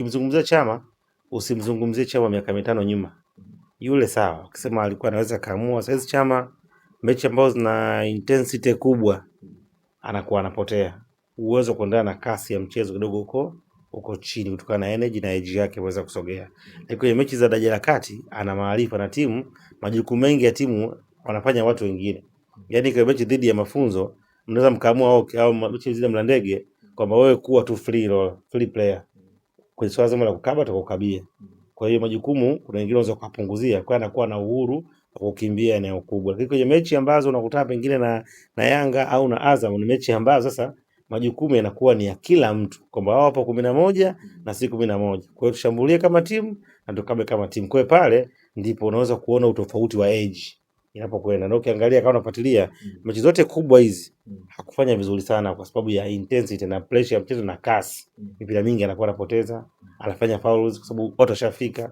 Ukimzungumzia Chama, usimzungumzie Chama miaka 5 nyuma. Yule sawa, ukisema alikuwa anaweza kaamua. Sasa Chama mechi ambazo zina intensity kubwa anakuwa anapotea. Uwezo kuendana na kasi ya mchezo kidogo uko chini kutokana na energy na age yake kuweza kusogea. Lakini kwenye mechi za daraja la kati ana maarifa na timu, majukumu mengi ya timu wanafanya watu wengine. Yaani kwa mechi dhidi ya Mafunzo mnaweza mkaamua au mechi zile Mlandege kwamba wewe kuwa tu free player. Kwa swala zima la kukaba atakukabia. Kwa hiyo majukumu kuna wengine wanaweza kupunguzia, kwa anakuwa na uhuru wa kukimbia eneo kubwa. Lakini kwenye mechi ambazo unakutana pengine na Yanga au na Azam, ni mechi ambazo sasa majukumu yanakuwa ni ya kila mtu, kwamba wao hapo 11 na si 11. Kwa hiyo tushambulie kama timu na tukabe kama timu. Kwa hiyo pale ndipo unaweza kuona utofauti wa age inapokwenda. Na ukiangalia kama unafuatilia mechi zote kubwa hizi hakufanya vizuri sana kwa sababu ya intensity na pressure ya mchezo na kasi. Mipira mingi anakuwa anapoteza, anafanya fouls kwa sababu watu washafika.